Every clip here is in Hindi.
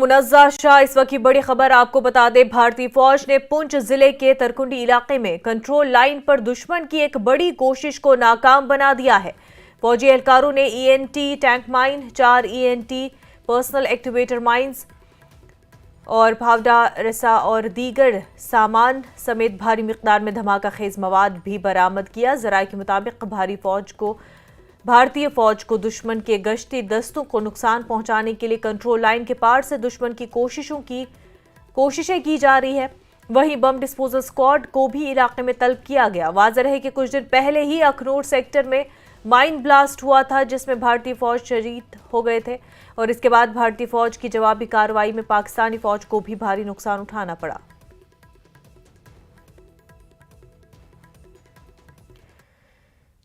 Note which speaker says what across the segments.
Speaker 1: मुनज़्ज़ा शाह। इस वक्त की बड़ी खबर आपको बता दें, भारतीय फौज ने पुंछ जिले के तरकुंडी इलाके में कंट्रोल लाइन पर दुश्मन की एक बड़ी कोशिश को नाकाम बना दिया है। फौजी एहलकारों ने ENT tank mine, 4 ENT personal activator mines और भावडा रसा और दीगर सामान समेत भारी मिकदार में धमाका खेज मवाद भी बरामद किया। जराये के मुताबिक भारतीय फौज को दुश्मन के गश्ती दस्तों को नुकसान पहुंचाने के लिए कंट्रोल लाइन के पार से दुश्मन की कोशिशें की जा रही है। वहीं बम डिस्पोजल स्क्वाड को भी इलाके में तलब किया गया। वाज़ेह है कि कुछ दिन पहले ही अखनूर सेक्टर में माइन ब्लास्ट हुआ था, जिसमें भारतीय फौज शहीद हो गए थे और इसके बाद भारतीय फौज की जवाबी कार्रवाई में पाकिस्तानी फौज को भी भारी नुकसान उठाना पड़ा।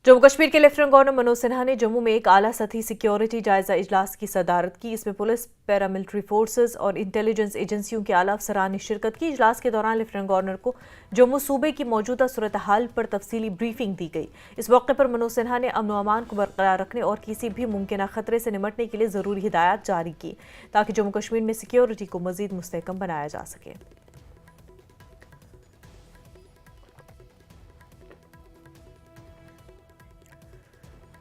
Speaker 1: जम्मू कश्मीर के लेफ्टिनेंट गवर्नर मनोज सिन्हा ने जम्मू में एक आला सतही सिक्योरिटी जायजा इजलास की सदारत की। इसमें पुलिस, पैरामिलिट्री फोर्सेस और इंटेलिजेंस एजेंसियों के आला अफसरान ने शिरकत की। इजलास के दौरान लेफ्टिनेंट गवर्नर को जम्मू सूबे की मौजूदा सूरत हाल पर तफसीली ब्रीफिंग दी गई। इस मौके पर मनोज सिन्हा ने अमन व अमान को बरकरार रखने और किसी भी मुमकिन खतरे से निपटने के लिए जरूरी हिदायत जारी की, ताकि जम्मू कश्मीर में सिक्योरिटी को मजीद मुस्तहकम बनाया जा सके।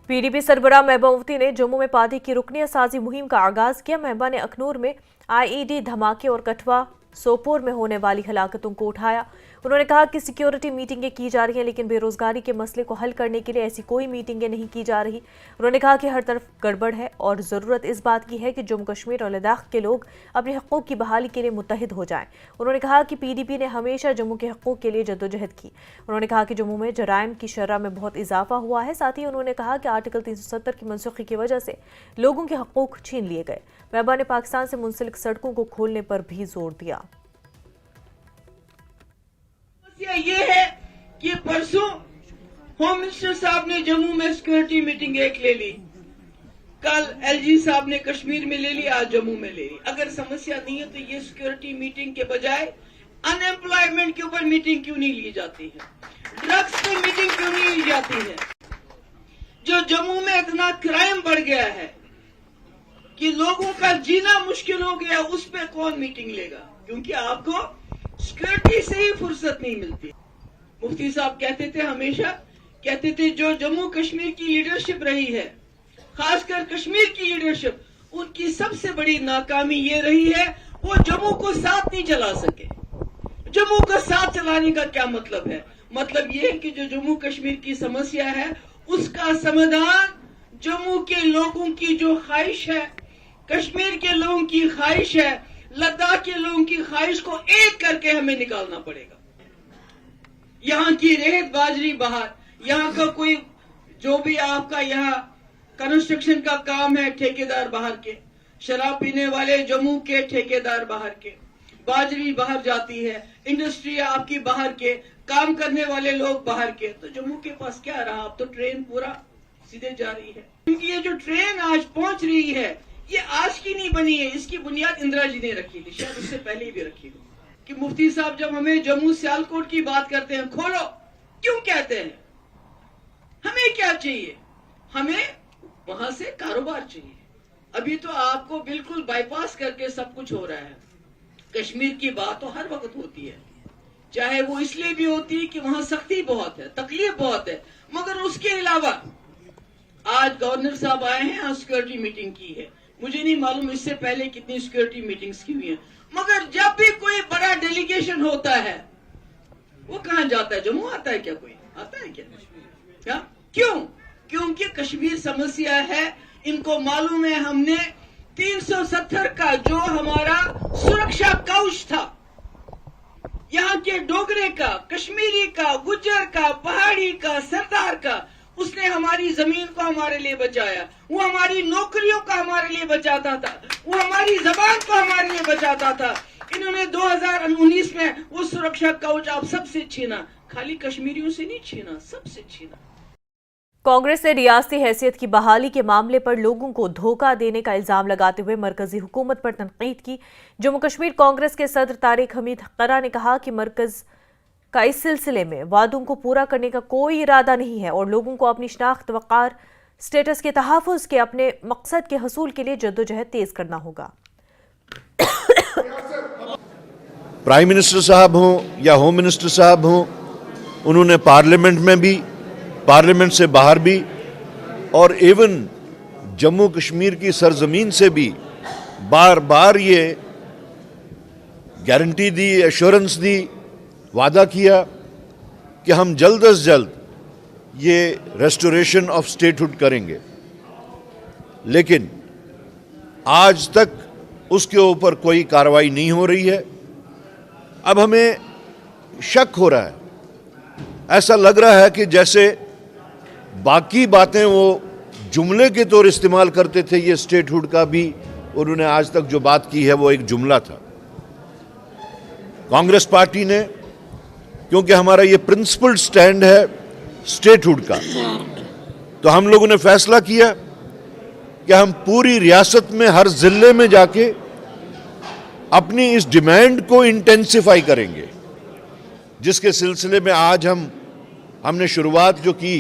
Speaker 1: पीडीपी सरबराह महबूबा मुफ्ती ने जम्मू में पार्टी की रुकनियत साजी मुहिम का आगाज किया। महबूबा ने अखनूर में आईईडी धमाके और कठवा सोपोर में होने वाली हलाकतों को उठाया। उन्होंने कहा कि सिक्योरिटी मीटिंगें की जा रही हैं, लेकिन बेरोजगारी के मसले को हल करने के लिए ऐसी कोई मीटिंगें नहीं की जा रही। उन्होंने कहा कि हर तरफ गड़बड़ है और ज़रूरत इस बात की है कि जम्मू कश्मीर और लद्दाख के लोग अपने हकूक़ की बहाली के लिए मुत्तहिद हो जाएं। उन्होंने कहा कि पीडीपी ने हमेशा जम्मू के हकूक़ के लिए जद्दोजहद की। उन्होंने कहा कि जम्मू में जराइम की शरह में बहुत इजाफा हुआ है। साथ ही उन्होंने कहा कि आर्टिकल 370 की मनसूखी की वजह से लोगों के हकूक़ छीन लिए गए। महबूबा ने पाकिस्तान से मुंसलिक सड़कों को खोलने पर भी जोर दिया।
Speaker 2: ये है कि परसों होम मिनिस्टर साहब ने जम्मू में सिक्योरिटी मीटिंग एक ले ली, कल एलजी साहब ने कश्मीर में ले ली, आज जम्मू में ले ली। अगर समस्या नहीं है तो ये सिक्योरिटी मीटिंग के बजाय अनएम्प्लॉयमेंट के ऊपर मीटिंग क्यों नहीं ली जाती है, ड्रग्स पे मीटिंग क्यों नहीं ली जाती है। जो जम्मू में इतना क्राइम बढ़ गया है कि लोगों का जीना मुश्किल हो गया, उस पर कौन मीटिंग लेगा, क्योंकि आपको सिक्योरिटी से ही फुर्सत नहीं मिलती। मुफ्ती साहब कहते थे, हमेशा कहते थे, जो जम्मू कश्मीर की लीडरशिप रही है, खासकर कश्मीर की लीडरशिप, उनकी सबसे बड़ी नाकामी ये रही है वो जम्मू को साथ नहीं चला सके। जम्मू को साथ चलाने का क्या मतलब है? मतलब ये है कि जो जम्मू कश्मीर की समस्या है उसका समाधान जम्मू के लोगों की जो ख्वाहिश है, कश्मीर के लोगों की ख्वाहिश है, लद्दाख के लोगों की ख्वाहिश को एक करके हमें निकालना पड़ेगा। यहाँ की रेत बाजरी बाहर, यहाँ का कोई जो भी आपका यहाँ कंस्ट्रक्शन का काम है ठेकेदार बाहर के, शराब पीने वाले जम्मू के ठेकेदार बाहर के, बाजरी बाहर जाती है, इंडस्ट्री आपकी बाहर के, काम करने वाले लोग बाहर के, तो जम्मू के पास क्या रहा? अब तो ट्रेन पूरा सीधे जा रही है। क्योंकि ये जो ट्रेन आज पहुंच रही है ये आज की नहीं बनी है, इसकी बुनियाद इंदिरा जी ने रखी थी, शायद उससे पहले भी रखी थी। कि मुफ्ती साहब जब हमें जम्मू सियालकोट की बात करते हैं, खोलो, क्यों कहते हैं? हमें क्या चाहिए? हमें वहां से कारोबार चाहिए। अभी तो आपको बिल्कुल बाईपास करके सब कुछ हो रहा है। कश्मीर की बात तो हर वक्त होती है, चाहे वो इसलिए भी होती है कि वहां सख्ती बहुत है, तकलीफ बहुत है, मगर उसके अलावा आज गवर्नर साहब आए हैं, आज सिक्योरिटी मीटिंग की है। मुझे नहीं मालूम इससे पहले कितनी सिक्योरिटी मीटिंग्स की हुई हैं, मगर जब भी कोई बड़ा डेलीगेशन होता है वो कहां जाता है? जम्मू आता है क्या? कोई आता है क्या? क्यों? क्योंकि कश्मीर समस्या है, इनको मालूम है। हमने 370 का जो हमारा सुरक्षा कवच था, यहाँ के डोगरे का, कश्मीरी का, गुज्जर का, पहाड़ी का, सरदार का, उसने हमारी जमीन को हमारे लिए बचाया, वो हमारी नौकरियों का हमारे लिए बचाता था, वो हमारी जबान को हमारे लिए बचाता था। इन्होंने 2019 में वो सुरक्षा कवच आप सबसे छीना, खाली कश्मीरियों से नहीं छीना, सबसे छीना।
Speaker 1: कांग्रेस ने रियासती हैसियत की बहाली के मामले पर लोगों को धोखा देने का इल्जाम लगाते हुए मरकजी हुकूमत पर तनकीद की। जम्मू कश्मीर कांग्रेस के सदर तारिक हमीद हक्कारा ने कहा कि मरकज का इस सिलसिले में वादों को पूरा करने का कोई इरादा नहीं है और लोगों को अपनी शनाख्त वक़ार स्टेटस के तहफ़्फ़ुज़ के अपने मकसद के हसूल के लिए जद्दोजहद तेज करना होगा।
Speaker 3: प्राइम मिनिस्टर साहब हों या होम मिनिस्टर साहब हों, उन्होंने पार्लियामेंट में भी, पार्लियामेंट से बाहर भी और इवन जम्मू कश्मीर की सरजमीन से भी बार बार ये गारंटी दी, एश्योरेंस दी, वादा किया कि हम जल्द से जल्द ये रेस्टोरेशन ऑफ स्टेटहुड करेंगे। लेकिन आज तक उसके ऊपर कोई कार्रवाई नहीं हो रही है। अब हमें शक हो रहा है, ऐसा लग रहा है कि जैसे बाकी बातें वो जुमले के तौर इस्तेमाल करते थे, ये स्टेटहुड का भी उन्होंने आज तक जो बात की है वो एक जुमला था। कांग्रेस पार्टी ने, क्योंकि हमारा ये प्रिंसिपल स्टैंड है स्टेटहुड का, तो हम लोगों ने फैसला किया कि हम पूरी रियासत में हर जिले में जाके अपनी इस डिमांड को इंटेंसिफाई करेंगे, जिसके सिलसिले में आज हमने शुरुआत जो की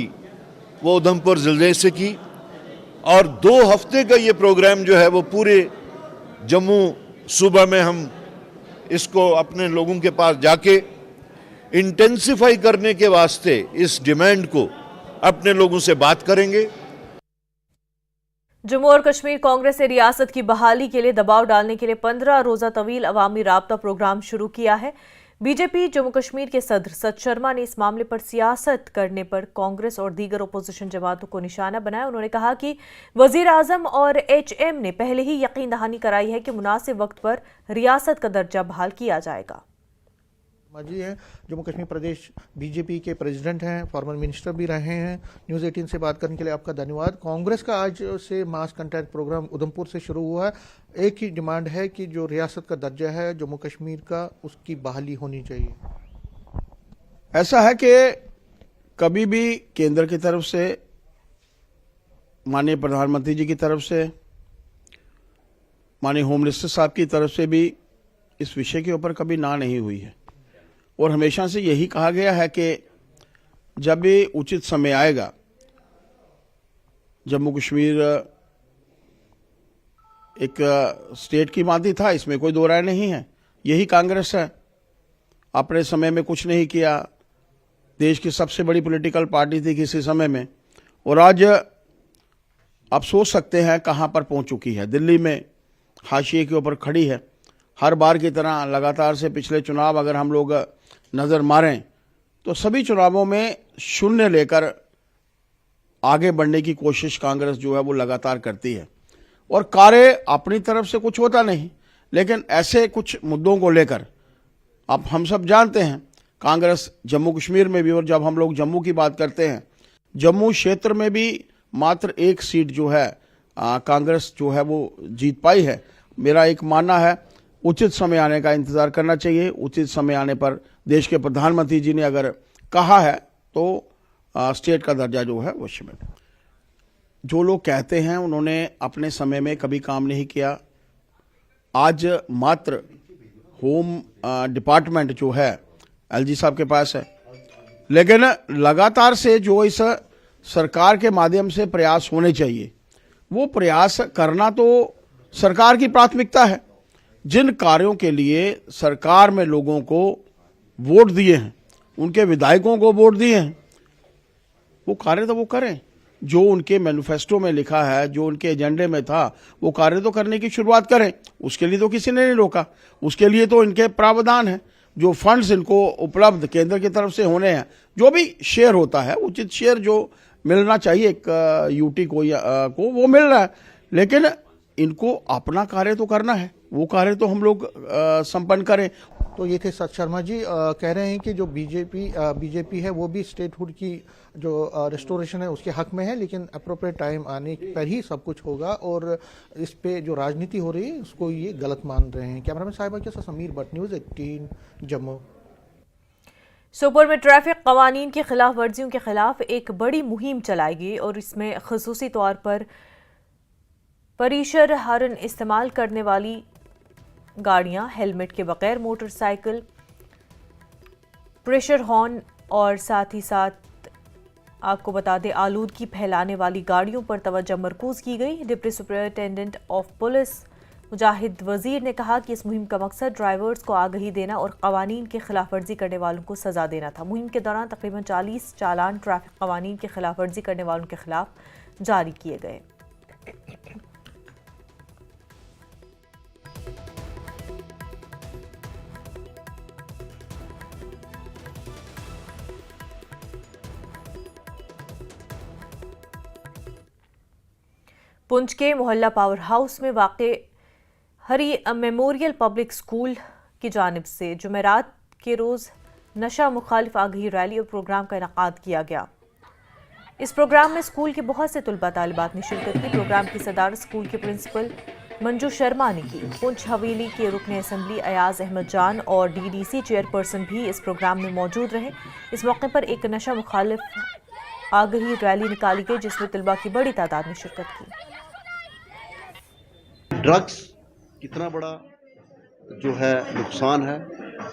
Speaker 3: वो उधमपुर जिले से की और 2 हफ्ते का ये प्रोग्राम जो है वो पूरे जम्मू सूबा में हम इसको अपने लोगों के पास जाके इंटेंसिफाई करने के वास्ते इस डिमांड को अपने लोगों से बात करेंगे।
Speaker 1: जम्मू और कश्मीर कांग्रेस ने रियासत की बहाली के लिए दबाव डालने के लिए 15 रोजा तवील अवामी राब्ता प्रोग्राम शुरू किया है। बीजेपी जम्मू कश्मीर के सदर सत शर्मा ने इस मामले पर सियासत करने पर कांग्रेस और दीगर ओपोजिशन जमातों को निशाना बनाया। उन्होंने कहा कि वजीर आजम और एचएम ने पहले ही यकीन दहानी कराई है कि मुनासिब वक्त पर रियासत का दर्जा बहाल किया जाएगा।
Speaker 4: जी हैं, जम्मू कश्मीर प्रदेश बीजेपी के प्रेसिडेंट हैं, फॉर्मर मिनिस्टर भी रहे हैं। न्यूज़ 18 से बात करने के लिए आपका धन्यवाद। कांग्रेस का आज से मास कंटेंट प्रोग्राम उधमपुर से शुरू हुआ है। एक ही डिमांड है कि जो रियासत का दर्जा है जम्मू कश्मीर का, उसकी बहाली होनी चाहिए।
Speaker 5: ऐसा है कि कभी भी केंद्र की तरफ से, माननीय प्रधानमंत्री जी की तरफ से, माननीय होम मिनिस्टर साहब की तरफ से भी इस विषय के ऊपर कभी ना नहीं हुई है और हमेशा से यही कहा गया है कि जब भी उचित समय आएगा, जम्मू कश्मीर एक स्टेट की मांदी था, इसमें कोई दो राय नहीं है। यही कांग्रेस है, अपने समय में कुछ नहीं किया, देश की सबसे बड़ी पॉलिटिकल पार्टी थी किसी समय में, और आज आप सोच सकते हैं कहां पर पहुंच चुकी है। दिल्ली में हाशिए के ऊपर खड़ी है। हर बार की तरह लगातार से पिछले चुनाव अगर हम लोग नज़र मारें तो सभी चुनावों में शून्य लेकर आगे बढ़ने की कोशिश कांग्रेस जो है वो लगातार करती है और कार्य अपनी तरफ से कुछ होता नहीं। लेकिन ऐसे कुछ मुद्दों को लेकर अब हम सब जानते हैं कांग्रेस जम्मू कश्मीर में भी, और जब हम लोग जम्मू की बात करते हैं, जम्मू क्षेत्र में भी मात्र 1 सीट जो है कांग्रेस जो है वो जीत पाई है। मेरा एक मानना है उचित समय आने का इंतजार करना चाहिए। उचित समय आने पर देश के प्रधानमंत्री जी ने अगर कहा है तो स्टेट का दर्जा जो है वो शामिल। जो लोग कहते हैं उन्होंने अपने समय में कभी काम नहीं किया। आज मात्र होम डिपार्टमेंट जो है एलजी साहब के पास है, लेकिन लगातार से जो इस सरकार के माध्यम से प्रयास होने चाहिए वो प्रयास करना तो सरकार की प्राथमिकता है। जिन कार्यों के लिए सरकार में लोगों को वोट दिए हैं, उनके विधायकों को वोट दिए हैं, वो कार्य तो वो करें। जो उनके मैनिफेस्टो में लिखा है, जो उनके एजेंडे में था, वो कार्य तो करने की शुरुआत करें। उसके लिए तो किसी ने नहीं रोका। उसके लिए तो इनके प्रावधान है। जो फंड्स इनको उपलब्ध केंद्र की तरफ से होने हैं, जो भी शेयर होता है, उचित शेयर जो मिलना चाहिए एक यूटी को वो मिल रहा है। लेकिन इनको अपना कार्य तो करना है, वो कार्य तो हम लोग संपन्न करें।
Speaker 4: तो ये थे सत शर्मा जी, कह रहे हैं कि जो बीजेपी है वो भी स्टेटहुड की जो रेस्टोरेशन है उसके हक में है, लेकिन अप्रोप्रिएट टाइम आने पर ही सब कुछ होगा और इस पे जो राजनीति हो रही है उसको ये गलत मान रहे हैं। कैमरामैन साहिबा के साथ समीर भट्ट, न्यूज़ 18 जम्मू।
Speaker 1: सोपोर में ट्रैफिक कवानीन की खिलाफ वर्जियों के खिलाफ एक बड़ी मुहिम चलाएगी और इसमें खसूसी तौर पर परिशर हॉर्न इस्तेमाल करने वाली गाड़ियां, हेलमेट के बगैर मोटरसाइकिल, प्रेशर हॉर्न और साथ ही साथ आपको बता दें आलूदगी फैलाने वाली गाड़ियों पर तवज्जो मरकूज की गई। डिप्टी सुपरिटेंडेंट ऑफ पुलिस मुजाहिद वजीर ने कहा कि इस मुहिम का मकसद ड्राइवर्स को आगाही देना और कवानीन की खिलाफ वर्जी करने वालों को सजा देना था। मुहिम के दौरान तकरीबन 40 चालान ट्रैफिक कवानीन की खिलाफ वर्जी करने वालों के खिलाफ जारी किए गए। पुंछ के मोहल्ला पावर हाउस में वाक़े हरी मेमोरियल पब्लिक स्कूल की जानिब से जुमेरात के रोज़ नशा मुखालिफ आगाही रैली और प्रोग्राम का इनेकाद किया गया। इस प्रोग्राम में स्कूल के बहुत से तुलबा तालिबात ने शिरकत की। प्रोग्राम की सदारत स्कूल के प्रिंसिपल मंजू शर्मा ने की। पुंछ हवेली के रुकन असम्बली अयाज अहमद जान और DDC चेयरपर्सन भी इस प्रोग्राम में मौजूद रहे। इस मौके पर एक नशा मुखालिफ आगाही रैली निकाली गई जिसमें तलबा की बड़ी तादाद ने शिरकत की।
Speaker 6: ड्रग्स कितना बड़ा जो है नुकसान है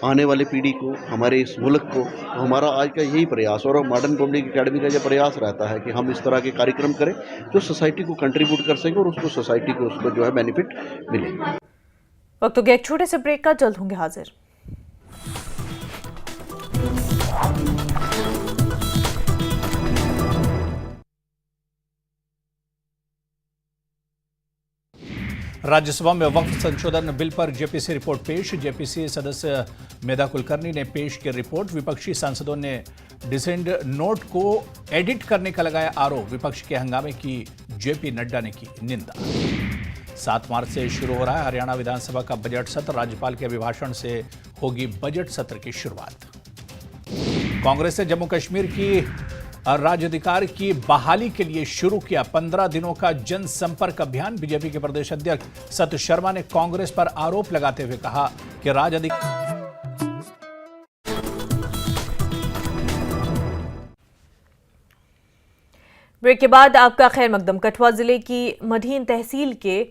Speaker 6: आने वाली पीढ़ी को, हमारे इस मुल्क को, तो हमारा आज का यही प्रयास और मॉडर्न पब्लिक एकेडमी का यह प्रयास रहता है कि हम इस तरह के कार्यक्रम करें जो सोसाइटी को कंट्रीब्यूट कर सकें और उसको सोसाइटी को उसको जो है बेनिफिट मिले।
Speaker 1: वक्त हो गया एक छोटे से ब्रेक का, जल्द होंगे हाजिर।
Speaker 7: राज्यसभा में वक्फ संशोधन बिल पर जेपीसी रिपोर्ट पेश। जेपीसी सदस्य मेधा कुलकर्णी ने पेश की रिपोर्ट। विपक्षी सांसदों ने डिसेंड नोट को एडिट करने का लगाया आरोप। विपक्ष के हंगामे की जेपी नड्डा ने की निंदा। 7 मार्च से शुरू हो रहा है हरियाणा विधानसभा का बजट सत्र। राज्यपाल के अभिभाषण से होगी बजट सत्र की शुरुआत। कांग्रेस ने जम्मू कश्मीर की राज्याधिकार की बहाली के लिए शुरू किया 15 दिनों का जनसंपर्क अभियान। बीजेपी के प्रदेश अध्यक्ष सत शर्मा ने कांग्रेस पर आरोप लगाते हुए कहा कि राज्याधिकार
Speaker 1: ब्रेक के बाद आपका खैर मकदम। कठुआ जिले की मढ़ीन तहसील के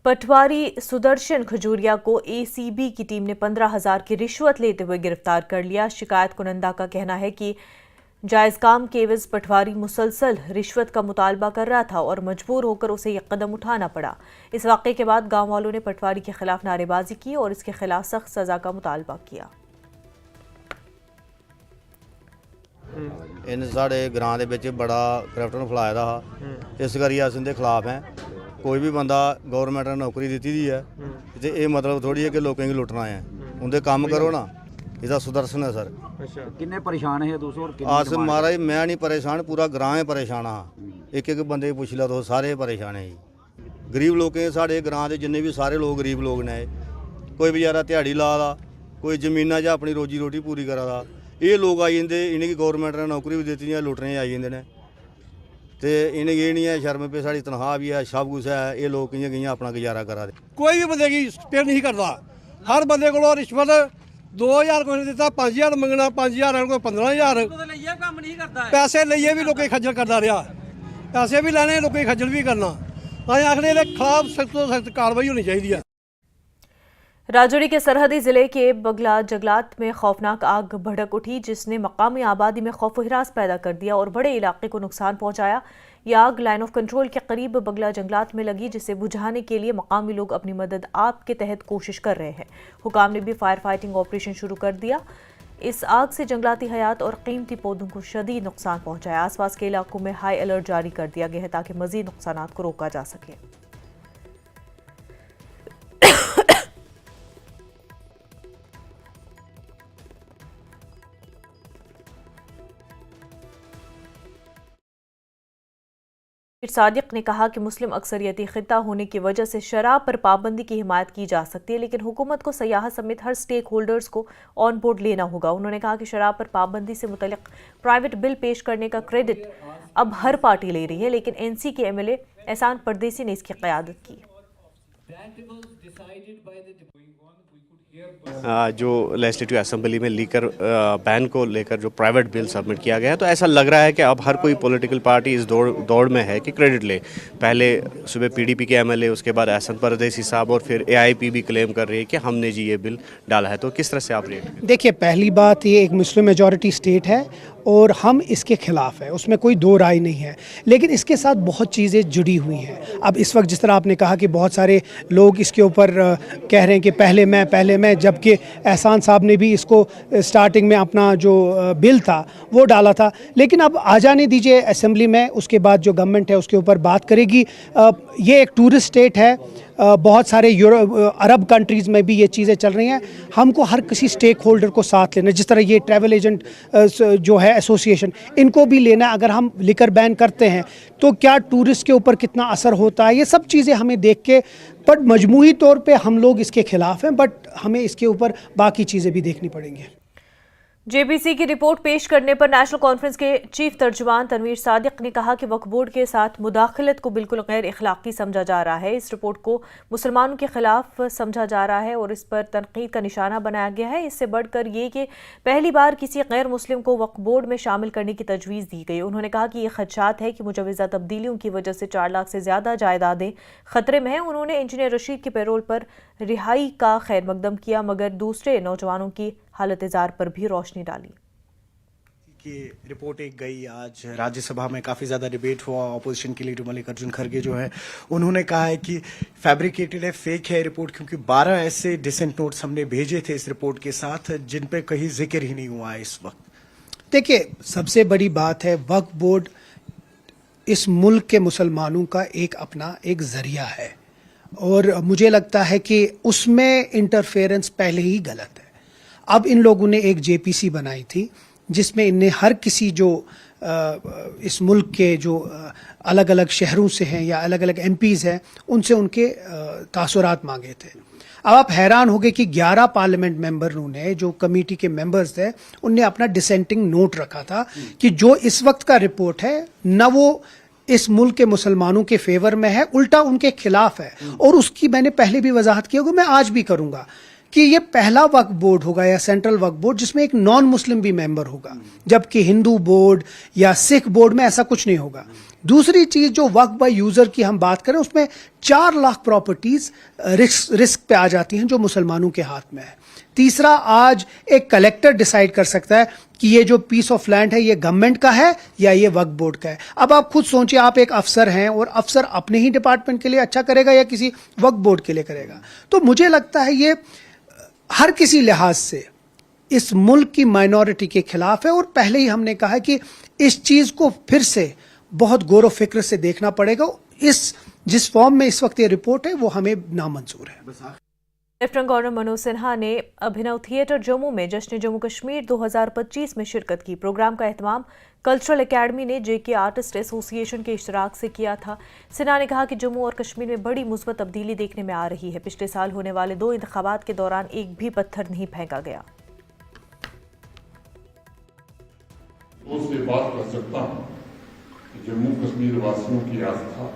Speaker 1: पटवारी सुदर्शन खजूरिया को ACB की टीम ने 15,000 की रिश्वत लेते हुए गिरफ्तार कर लिया। शिकायत कुनंदा का कहना है कि जायज काम के एवज पटवारी मुसलसल रिश्वत का मुतालबा कर रहा था और मजबूर होकर उसे यह कदम उठाना पड़ा। इस वाक़े के बाद गांव वालों ने पटवारी के खिलाफ नारेबाजी की और इसके खिलाफ सख्त सजा का मुतालबा किया।
Speaker 8: इन साढ़े ग्रां दे विच बड़ा करप्शन फैलाए दा हा, इस करियै अस इंदे खिलाफ हैं। कोई भी बंदा गौरमेंट ने नौकरी दित्ती दी है ते ये मतलब थोड़ी है कि लोकें गी लुट्टना है। उंदे काम करो ना, इसदा सुदर्शन है सर।
Speaker 9: अच्छा, किन्ने परेशान है दोस्तों? और किन्ने
Speaker 8: अस महाराज मैं नहीं परेशान, पूरा ग्रां ही परेशान हाँ। एक एक बंदे पुछ लो तो सारे परेशान है जी। गरीब लोकें साढ़े ग्रां दे जिन्ने भी सारे लोग गरीब लोग ने, कोई बेचारा ध्याड़ी ला दा, कोई जमीना च अपनी रोजी रोटी पूरी करा दा। ये लोग आई जंदे, इन्हें गौरमेंट ने नौकरी भी दित्ती है, लुटने आई जंदे ने ते इन्हें ये नहीं है शर्म पे साड़ी तनख्वाह भी है, सब कुछ है। ये लोग कियां कियां अपना गुजारा करा दे।
Speaker 10: कोई भी बंदे की पे नहीं करता, हर बंदे को रिश्वत 2000 को दिता, 5000 मंगना, 5000 को 15000 पैसे लिए भी लोग खज्जल करता रहा। पैसे भी लेने लोग खज्जल भी करना। अं आखने के खिलाफ सख्त तो सख्त कार्रवाई होनी चाहिए।
Speaker 1: राजौरी के सरहदी जिले के बगला जंगलात में खौफनाक आग भड़क उठी जिसने मकामी आबादी में खौफ व हिरास पैदा कर दिया और बड़े इलाके को नुकसान पहुंचाया। यह आग लाइन ऑफ कंट्रोल के करीब बगला जंगलात में लगी जिसे बुझाने के लिए मकामी लोग अपनी मदद आप के तहत कोशिश कर रहे हैं। हुकाम ने भी फायर फाइटिंग ऑपरेशन शुरू कर दिया। इस आग से जंगलाती हयात और कीमती पौधों को शदीद नुकसान पहुंचाया। आसपास के इलाकों में हाई अलर्ट जारी कर दिया गया है ताकि मजीद नुकसान को रोका जा सके। सादिक ने कहा कि मुस्लिम अक्सरियती खित्ता होने की वजह से शराब पर पाबंदी की हिमायत की जा सकती है, लेकिन हुकूमत को सयाहत समेत हर स्टेक होल्डर्स को ऑन बोर्ड लेना होगा। उन्होंने कहा कि शराब पर पाबंदी से मुतल्लिक प्राइवेट बिल पेश करने का क्रेडिट अब हर पार्टी ले रही है, लेकिन NC के MLA एहसान परदेसी ने इसकी क़यादत की।
Speaker 11: जो लेजिस्लेटिव असेंबली में लीकर बैन को लेकर जो प्राइवेट बिल सबमिट किया गया है, तो ऐसा लग रहा है कि अब हर कोई पॉलिटिकल पार्टी इस दौड़ में है कि क्रेडिट ले। पहले सुबह PDP के MLA, उसके बाद एहसान परदेसी साहब और फिर AIP भी क्लेम कर रही है कि हमने जी ये बिल डाला है। तो किस तरह से आप रेट?
Speaker 12: देखिए, पहली बात ये एक मुस्लिम मेजॉरिटी स्टेट है और हम इसके ख़िलाफ़ हैं, उसमें कोई दो राय नहीं है। लेकिन इसके साथ बहुत चीज़ें जुड़ी हुई हैं। अब इस वक्त जिस तरह आपने कहा कि बहुत सारे लोग इसके ऊपर कह रहे हैं कि पहले मैं, जबकि एहसान साहब ने भी इसको स्टार्टिंग में अपना जो बिल था वो डाला था। लेकिन अब आ जाने दीजिए असेंबली में, उसके बाद जो गवर्नमेंट है उसके ऊपर बात करेगी। ये एक टूरिस्ट स्टेट है, बहुत सारे अरब कंट्रीज़ में भी ये चीज़ें चल रही हैं। हमको हर किसी स्टेक होल्डर को साथ लेना, जिस तरह ये ट्रैवल एजेंट जो है एसोसिएशन, इनको भी लेना। अगर हम लिकर बैन करते हैं तो क्या टूरिस्ट के ऊपर कितना असर होता है, ये सब चीज़ें हमें देख के, बट मजमूई तौर पे हम लोग इसके ख़िलाफ़ हैं, बट हमें इसके ऊपर बाकी चीज़ें भी देखनी पड़ेंगी।
Speaker 1: जेपीसी की रिपोर्ट पेश करने पर नेशनल कॉन्फ्रेंस के चीफ तर्जुमान तनवीर सादिक ने कहा कि वक्फ बोर्ड के साथ मुदाखलत को बिल्कुल गैर इखलाकी समझा जा रहा है। इस रिपोर्ट को मुसलमानों के खिलाफ समझा जा रहा है और इस पर तनकीद का निशाना बनाया गया है। इससे बढ़कर ये कि पहली बार किसी गैर मुस्लिम को वक्फ बोर्ड में शामिल करने की तजवीज़ दी गई। उन्होंने कहा कि ये खदशात है कि मुजवज़ा तब्दीलियों की वजह से 4 लाख से ज़्यादा जायदादें खतरे में हैं। उन्होंने इंजीनियर रशीद के पैरोल पर रिहाई का खैर मकदम किया, मगर दूसरे नौजवानों की हालत जार पर भी रोशनी डाली।
Speaker 13: कि रिपोर्ट एक गई, आज राज्यसभा में काफ़ी ज़्यादा डिबेट हुआ। ऑपोजिशन के लीडर मल्लिकार्जुन खड़गे जो है उन्होंने कहा है कि फैब्रिकेटेड है, फेक है रिपोर्ट, क्योंकि 12 ऐसे डिसेंट नोट्स हमने भेजे थे इस रिपोर्ट के साथ जिन पे कहीं जिक्र ही नहीं हुआ है इस वक्त।
Speaker 12: देखिए, सबसे बड़ी बात है वक्फ बोर्ड इस मुल्क के मुसलमानों का एक ज़रिया है और मुझे लगता है कि उसमें इंटरफेरेंस पहले ही गलत है। अब इन लोगों ने एक जेपीसी बनाई थी जिसमें इनने हर किसी जो इस मुल्क के जो अलग अलग शहरों से हैं या अलग अलग एमपीज़ हैं उनसे उनके तासुरात मांगे थे। अब आप हैरान हो गए कि 11 पार्लियामेंट मेंबरों ने, जो कमेटी के मेंबर्स थे, उनने अपना डिसेंटिंग नोट रखा था कि जो इस वक्त का रिपोर्ट है न वो इस मुल्क के मुसलमानों के फेवर में है, उल्टा उनके खिलाफ है। और उसकी मैंने पहले भी वजाहत की होगी, मैं आज भी करूंगा कि ये पहला वक्फ बोर्ड होगा या सेंट्रल वक्फ बोर्ड जिसमें एक नॉन मुस्लिम भी मेंबर होगा, जबकि हिंदू बोर्ड या सिख बोर्ड में ऐसा कुछ नहीं होगा। दूसरी चीज, जो वक्फ बाय यूजर की हम बात करें, उसमें 4 लाख प्रॉपर्टीज रिस्क पे आ जाती हैं जो मुसलमानों के हाथ में है। तीसरा, आज एक कलेक्टर डिसाइड कर सकता है कि ये जो पीस ऑफ लैंड है ये गवर्नमेंट का है या ये वक्फ बोर्ड का है। अब आप खुद सोचिए, आप एक अफसर हैं और अफसर अपने ही डिपार्टमेंट के लिए अच्छा करेगा या किसी वक्फ बोर्ड के लिए करेगा। तो मुझे लगता है ये हर किसी लिहाज से इस मुल्क की माइनॉरिटी के खिलाफ है और पहले ही हमने कहा है कि इस चीज को फिर से बहुत गौर व फिक्र से देखना पड़ेगा। जिस फॉर्म में इस वक्त ये रिपोर्ट है वो हमें नामंजूर है।
Speaker 1: लेफ्टिनेंट गवर्नर मनोज सिन्हा ने अभिनव थिएटर जम्मू में जश्न जम्मू कश्मीर 2025 में शिरकत की। प्रोग्राम का एहतमाम कल्चरल एकेडमी ने जेके आर्टिस्ट एसोसिएशन के इश्तराक से किया था। सिन्हा ने कहा कि जम्मू और कश्मीर में बड़ी मुस्बत तब्दीली देखने में आ रही है। पिछले साल होने वाले 2 इंतखाबात के दौरान एक भी पत्थर नहीं फेंका गया।
Speaker 14: उससे बात कर सकता हूं कि जम्मू कश्मीर वासियों की आस्था,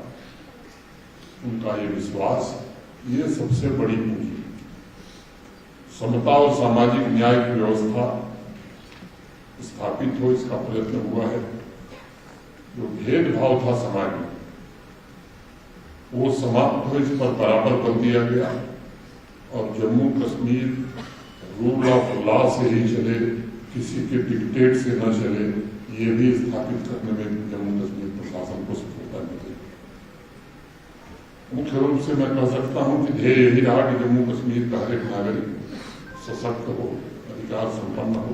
Speaker 14: उनका ये विश्वास, ये सबसे बड़ी पूंजी। समता और सामाजिक न्याय की व्यवस्था स्थापित हो, इसका प्रयत्न हुआ है। जो भेदभाव था समाज में वो समाप्त हो, इस पर बराबर कर दिया गया और Jammu Kashmir rule of law से ही चले, किसी के डिक्टेट से न चले, ये भी स्थापित करने में जम्मू कश्मीर प्रशासन को सफलता मिली। मुख्य रूप से मैं कह सकता हूं कि ध्येय यही रहा कि जम्मू कश्मीर का हर एक नागरिक सशक्त हो, अधिकार संपन्न हो।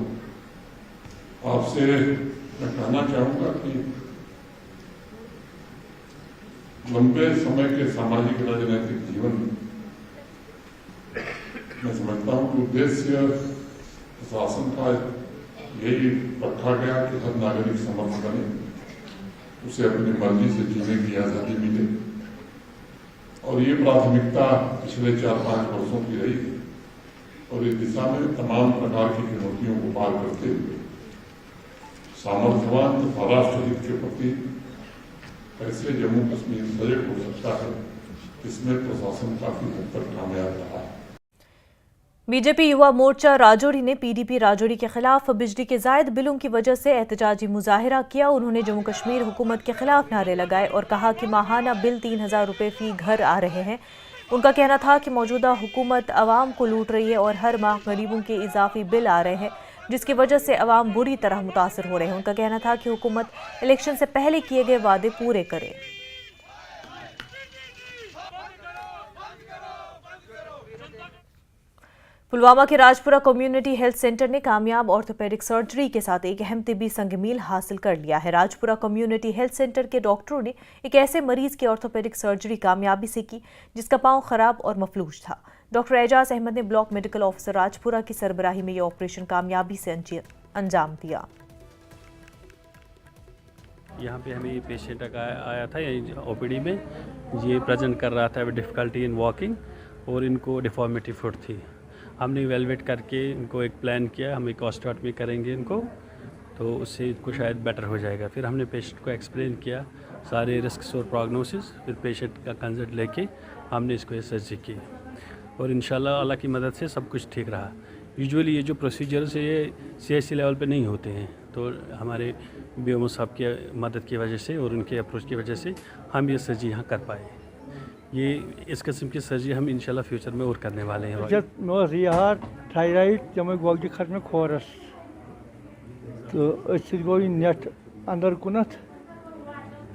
Speaker 14: आपसे मैं कहना चाहूंगा कि लंबे समय के सामाजिक राजनीतिक जीवन में मैं समझता हूं कि उद्देश्य प्रशासन का यही रखा गया कि हर नागरिक समर्थ बने, उसे अपनी मर्जी से जीने की आजादी मिले और ये प्राथमिकता पिछले 4-5 वर्षों की रही है। और इस दिशा में तमाम प्रकार की चुनौतियों को पार करते हुए सामर्थ्यवान तथा राष्ट्र हित के प्रति कैसे जम्मू कश्मीर सजग हो सकता है, इसमें प्रशासन काफी हद तक कामयाब रहा है।
Speaker 1: बीजेपी युवा मोर्चा राजौरी ने पीडीपी राजौरी के खिलाफ बिजली के जायद बिलों की वजह से एहतजाजी मुजाहिरा किया। उन्होंने जम्मू कश्मीर हुकूमत के खिलाफ नारे लगाए और कहा कि माहाना बिल 3000 रुपये फी घर आ रहे हैं। उनका कहना था कि मौजूदा हुकूमत आवाम को लूट रही है और हर माह गरीबों के इजाफी बिल आ रहे हैं। जिसकी वजह से अवाम बुरी तरह मुतासर हो रहे हैं। उनका कहना था कि हुकूमत इलेक्शन से पहले किए गए वादे पूरे करे। पुलवामा के राजपुरा कम्युनिटी हेल्थ सेंटर ने कामयाब ऑर्थोपेडिक सर्जरी के साथ एक अहम तिब्बी संगमील हासिल कर लिया है। राजपुरा कम्युनिटी हेल्थ सेंटर के डॉक्टरों ने एक ऐसे मरीज की ऑर्थोपेडिक सर्जरी कामयाबी से की जिसका पांव खराब और मफलूज था। डॉक्टर एजाज अहमद ने ब्लॉक मेडिकल ऑफिसर राजपुरा की सरबराही में यह ऑपरेशन कामयाबी से अंजाम दिया।
Speaker 15: यहाँ पे हमें ये पेशेंट आया था ओपीडी में, ये प्रेजेंट कर रहा था विद डिफ़िकल्टी इन वॉकिंग और इनको डिफॉर्मिटी फुट थी। हमने इवेलुएट करके इनको एक प्लान किया, हम एक ऑस्टियोटॉमी करेंगे इनको, तो उससे इनको शायद बेटर हो जाएगा। फिर हमने पेशेंट को एक्सप्लेन किया सारे रिस्क और प्रोग्नोसिस, फिर पेशेंट का कंसल्ट लेके हमने इसको ये सर्जरी की और इंशाल्लाह अल्लाह की मदद से सब कुछ ठीक रहा। यूजुअली ये जो प्रोसीजर्स है ये CHC लेवल पे नहीं होते हैं, तो हमारे BMO साहब की मदद की वजह से और उनके अप्रोच की वजह से हम ये सर्जरी यहाँ कर पाए। ये इस किस्म की सर्जरी हम इंशाल्लाह फ्यूचर में और करने वाले हैं।
Speaker 10: थायराइड जमे गोगी खत में खोरस तो गो नेट अंदर कुनत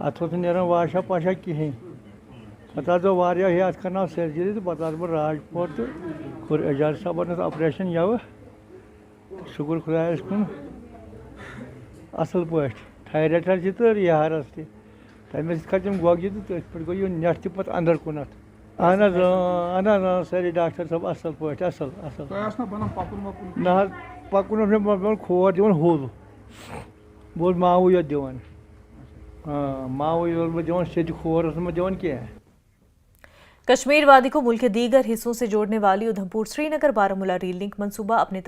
Speaker 10: अत नेरान वाशा पाशा कहें पे वारिया करना सर्जरी तो पे बह राजपुर तो कोर एजाज साहब ऑपरेशन यव शुक्र खुदायस कुन असल पे थायराइड तो रिहारस तमें खतम गोगी तो तथ पे गो नेट तह पे अंदर कुनत अहन सारे डॉक्टर साहब असल पे असल ना पकुन मे खोर दिवन होल बहुत मावू योत दिवन मावू योत दिवन से खोर दिवन क्या।
Speaker 1: कश्मीर वादी को मुल्क के दीगर हिस्सों से जोड़ने वाली उधमपुर श्रीनगर बारामूला रेल लिंक मंसूबा अपने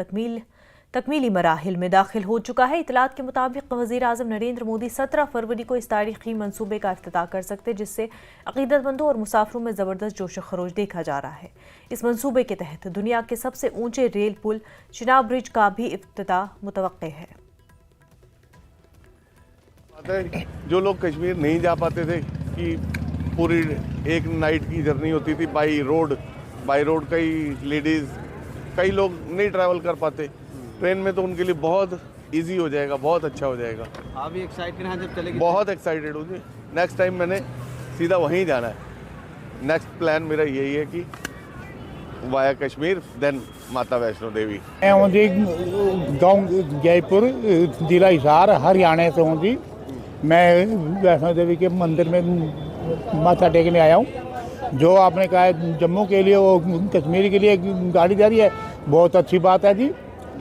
Speaker 1: तकमीली मराहिल में दाखिल हो चुका है। इतलात के मुताबिक वज़ीर आज़म नरेंद्र मोदी 17 फरवरी को इस तारीखी मंसूबे का इफ्तिताह कर सकते, जिससे अक़ीदतमंदों और मुसाफिरों में ज़बरदस्त जोश खरोश देखा जा रहा है। इस मंसूबे के तहत दुनिया के सबसे ऊंचे रेल पुल चिनाब ब्रिज का भी इफ्तिताह मुतवक्के है।
Speaker 16: जो लोग कश्मीर नहीं जा पाते थे कि पूरी एक नाइट की जर्नी होती थी बाई रोड कई लेडीज़ कई लोग नहीं ट्रैवल कर पाते, ट्रेन में तो उनके लिए बहुत इजी हो जाएगा, बहुत अच्छा हो जाएगा।
Speaker 6: आप भी एक्साइटेड हैं जब चलेगी?
Speaker 16: बहुत एक्साइटेड हूँ जी। नेक्स्ट टाइम मैंने सीधा वहीं जाना है। नेक्स्ट प्लान मेरा यही है कि वाया कश्मीर देन माता वैष्णो देवी।
Speaker 10: गाँव जयपुर जिला हिसार हरियाणा से हूँ जी। मैं वैष्णो देवी के मंदिर में माथा टेकने आया हूँ। जो आपने कहा है जम्मू के लिए वो कश्मीर के लिए गाड़ी जा रही है, बहुत अच्छी बात है जी।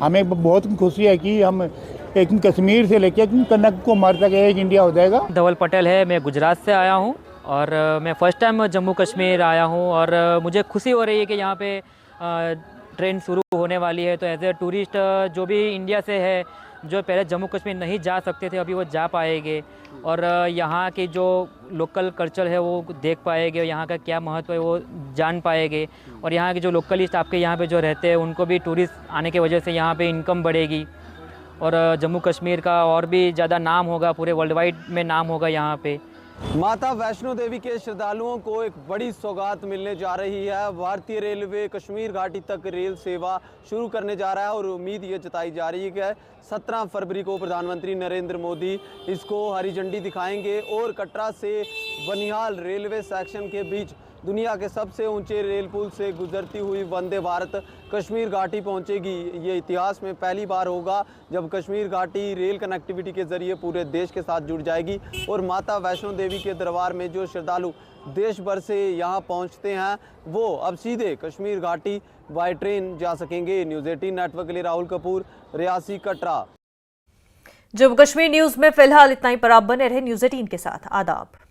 Speaker 10: हमें बहुत खुशी है कि हम एक कश्मीर से लेकर कन्याकुमारी तक एक इंडिया हो जाएगा।
Speaker 17: धवल पटेल है, मैं गुजरात से आया हूँ और मैं फ़र्स्ट टाइम जम्मू कश्मीर आया हूँ और मुझे खुशी हो रही है कि यहाँ पे ट्रेन शुरू होने वाली है। तो एज ए टूरिस्ट जो भी इंडिया से है, जो पहले जम्मू कश्मीर नहीं जा सकते थे, अभी वो जा पाएंगे और यहाँ की जो लोकल कल्चर है वो देख पाएंगे, यहाँ का क्या महत्व है वो जान पाएंगे और यहाँ के जो लोकलिस्ट आपके यहाँ पे जो रहते हैं उनको भी टूरिस्ट आने की वजह से यहाँ पे इनकम बढ़ेगी और जम्मू कश्मीर का और भी ज़्यादा नाम होगा, पूरे वर्ल्ड वाइड में नाम होगा यहाँ पे।
Speaker 18: माता वैष्णो देवी के श्रद्धालुओं को एक बड़ी सौगात मिलने जा रही है। भारतीय रेलवे कश्मीर घाटी तक रेल सेवा शुरू करने जा रहा है और उम्मीद ये जताई जा रही है कि 17 फरवरी को प्रधानमंत्री नरेंद्र मोदी इसको हरी झंडी दिखाएंगे और कटरा से बनिहाल रेलवे सेक्शन के बीच दुनिया के सबसे ऊंचे रेल पुल से गुजरती हुई वंदे भारत कश्मीर घाटी पहुंचेगी। ये इतिहास में पहली बार होगा जब कश्मीर घाटी रेल कनेक्टिविटी के जरिए पूरे देश के साथ जुड़ जाएगी और माता वैष्णो देवी के दरबार में जो श्रद्धालु देश भर से यहाँ पहुँचते हैं वो अब सीधे कश्मीर घाटी बाय ट्रेन जा सकेंगे। न्यूज़ 18 नेटवर्क के लिए राहुल कपूर, रियासी, कटरा।
Speaker 1: जम्मू कश्मीर न्यूज में फिलहाल इतना ही, पर आप बने रहे न्यूज़ 18 के साथ। आदाब।